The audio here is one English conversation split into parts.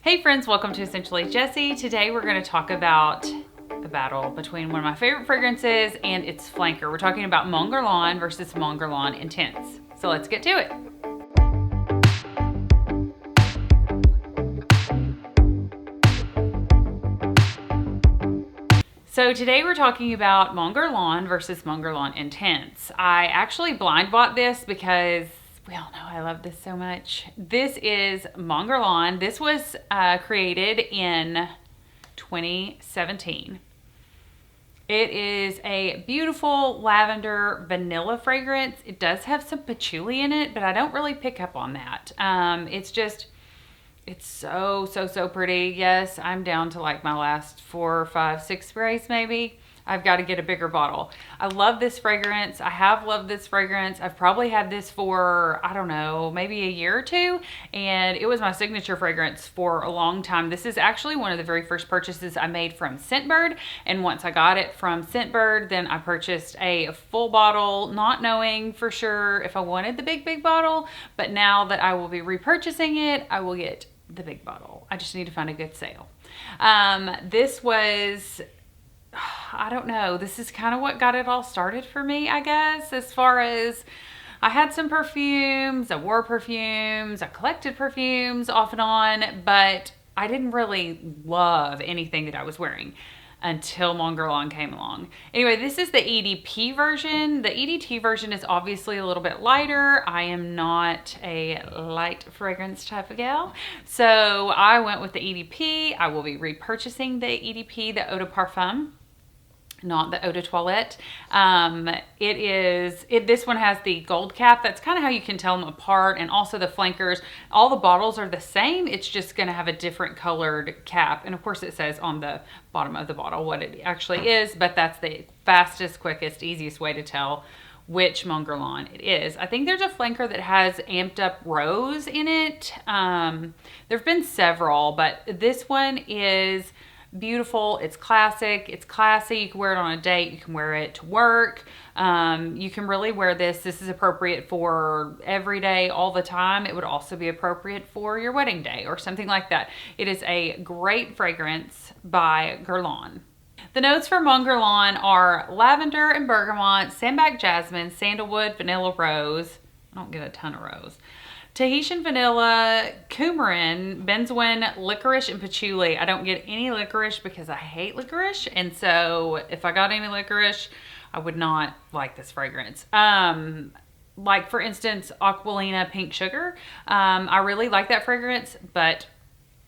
Hey friends, welcome to Essentially Jessi. Today we're going to talk about a battle between one of my favorite fragrances and its flanker. We're talking about Mon Guerlain versus Mon Guerlain Intense. So let's get to it. So today we're talking about Mon Guerlain versus Mon Guerlain Intense. I actually blind bought this because we all know I love this so much. This is Mon Guerlain. This was created in 2017. It is a beautiful lavender vanilla fragrance. It does have some patchouli in it, but I don't really pick up on that. It's so pretty. Yes, I'm down to like my last 4, 5, 6 sprays maybe. I've got to get a bigger bottle. I love this fragrance. I have loved this fragrance. I've probably had this for, I don't know, maybe a year or two. And it was my signature fragrance for a long time. This is actually one of the very first purchases I made from Scentbird. And once I got it from Scentbird, then I purchased a full bottle, not knowing for sure if I wanted the big bottle. But now that I will be repurchasing it, I will get the big bottle. I just need to find a good sale. This was, I don't know, this is kind of what got it all started for me, I guess, as far as I had some perfumes, I wore perfumes, I collected perfumes off and on, but I didn't really love anything that I was wearing until Mon Guerlain came along. Anyway, this is the EDP version. The EDT version is obviously a little bit lighter. I am not a light fragrance type of gal, so I went with the EDP. I will be repurchasing the EDP, the Eau de Parfum, not the Eau de Toilette. This one has the gold cap. That's kind of how you can tell them apart. And also the flankers, all the bottles are the same. It's just going to have a different colored cap. And of course it says on the bottom of the bottle what it actually is, but that's the fastest, quickest, easiest way to tell which Mon Guerlain it is. I think there's a flanker that has amped up rose in it. There've been several, but this one is beautiful. It's classic. It's classy. You can wear it on a date. You can wear it to work. You can really wear this. This is appropriate for every day, all the time. It would also be appropriate for your wedding day or something like that. It is a great fragrance by Guerlain. The notes for Mon Guerlain are lavender and bergamot, sambac jasmine, sandalwood, vanilla rose. I don't get a ton of rose. Tahitian vanilla, coumarin, benzoin, licorice, and patchouli. I don't get any licorice because I hate licorice. And so if I got any licorice, I would not like this fragrance. Like for instance, Aquilina Pink Sugar. I really like that fragrance, but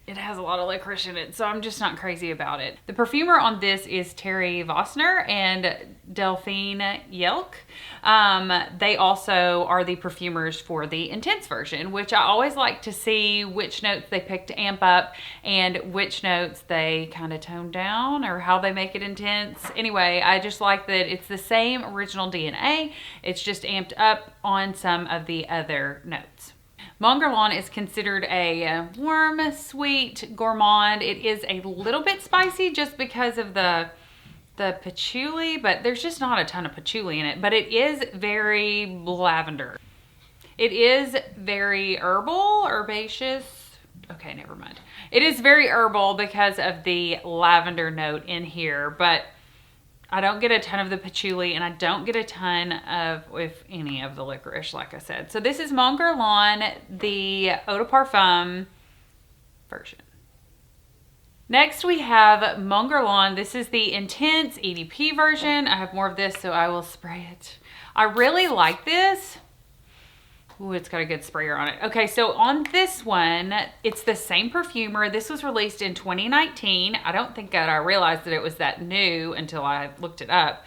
it has a lot of licorice in it, so I'm just not crazy about it. The perfumer on this is Terry Vossner and Delphine Yelk. They also are the perfumers for the Intense version, which I always like to see which notes they pick to amp up and which notes they kind of tone down or how they make it intense. Anyway, I just like that it's the same original DNA. It's just amped up on some of the other notes. Mon Guerlain is considered a warm, sweet gourmand. It is a little bit spicy just because of the patchouli, but there's just not a ton of patchouli in it. But it is very lavender. It is very herbal, herbaceous. Okay, never mind. It is very herbal because of the lavender note in here, but I don't get a ton of the patchouli and I don't get a ton of, if any, of the licorice, like I said. So this is Mon Guerlain, the Eau de Parfum version. Next we have Mon Guerlain. This is the Intense EDP version. I have more of this, so I will spray it. I really like this. Ooh, it's got a good sprayer on it. Okay, so on this one, it's the same perfumer. This was released in 2019. I don't think that I realized that it was that new until I looked it up.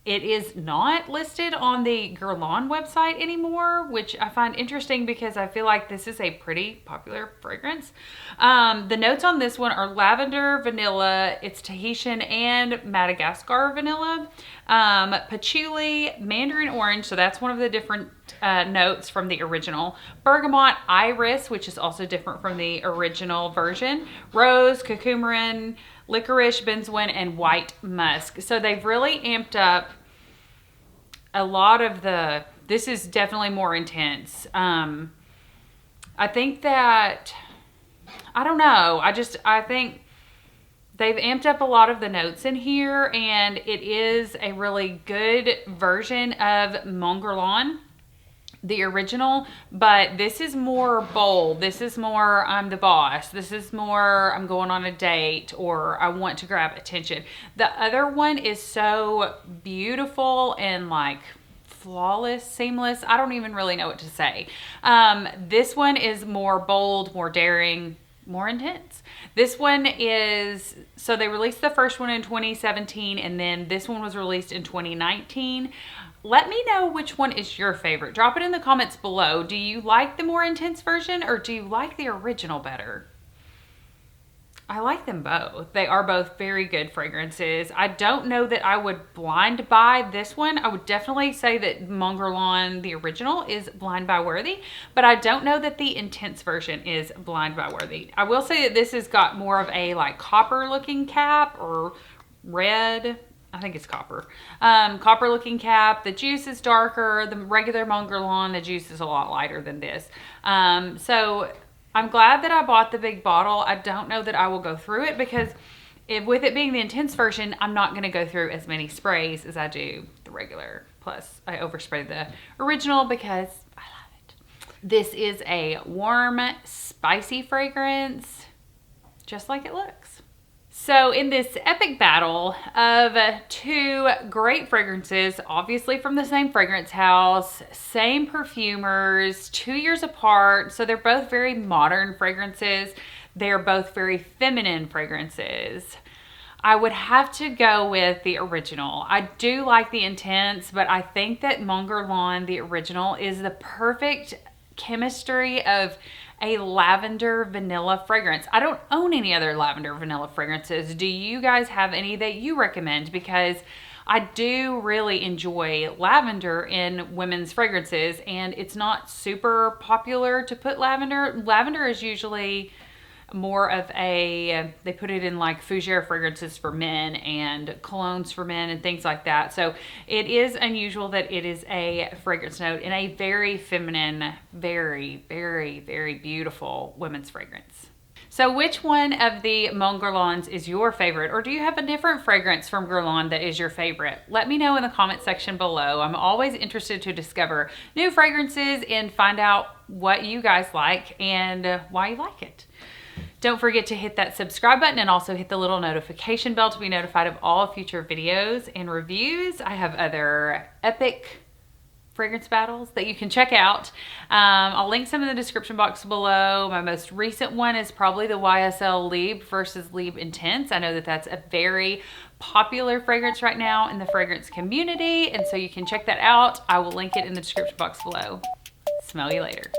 It is not listed on the Guerlain website anymore, which I find interesting because I feel like this is a pretty popular fragrance. The notes on this one are lavender, vanilla, it's Tahitian and Madagascar vanilla, patchouli, mandarin orange, so that's one of the different notes from the original, bergamot, iris, which is also different from the original version, rose, coumarin, licorice, benzoin, and white musk. So they've really amped up a lot of this is definitely more intense. I think that I don't know. I think they've amped up a lot of the notes in here, and it is a really good version of Mon Guerlain, the original, but this is more bold. This is more I'm the boss. This is more I'm going on a date or I want to grab attention. The other one is so beautiful and like flawless, seamless. I don't even really know what to say. This one is more bold, more daring, more intense. This one is, so they released the first one in 2017 and then this one was released in 2019. Let me know which one is your favorite. Drop it in the comments below. Do you like the more intense version or do you like the original better? I like them both. They are both very good fragrances. I don't know that I would blind buy this one. I would definitely say that Mon Guerlain, the original, is blind buy worthy, but I don't know that the intense version is blind buy worthy. I will say that this has got more of a like copper looking cap or red. I think it's copper. Copper looking cap. The juice is darker. The regular Mon Guerlain, the juice is a lot lighter than this. So I'm glad that I bought the big bottle. I don't know that I will go through it because with it being the intense version, I'm not going to go through as many sprays as I do the regular. Plus, I overspray the original because I love it. This is a warm, spicy fragrance, just like it looks. So in this epic battle of two great fragrances, obviously from the same fragrance house, same perfumers, 2 years apart, so they're both very modern fragrances. They're both very feminine fragrances. I would have to go with the original. I do like the intense, but I think that Mon Guerlain, the original, is the perfect chemistry of a lavender vanilla fragrance. I don't own any other lavender vanilla fragrances. Do you guys have any that you recommend? Because I do really enjoy lavender in women's fragrances and it's not super popular to put lavender. Lavender is usually more of a, they put it in like fougere fragrances for men and colognes for men and things like that. So it is unusual that it is a fragrance note in a very feminine, very, very, very beautiful women's fragrance. So which one of the Mon Guerlains is your favorite, or do you have a different fragrance from Guerlain that is your favorite? Let me know in the comment section below. I'm always interested to discover new fragrances and find out what you guys like and why you like it. Don't forget to hit that subscribe button and also hit the little notification bell to be notified of all future videos and reviews. I have other epic fragrance battles that you can check out. I'll link some in the description box below. My most recent one is probably the YSL Libre versus Libre Intense. I know that that's a very popular fragrance right now in the fragrance community, and so you can check that out. I will link it in the description box below. Smell you later.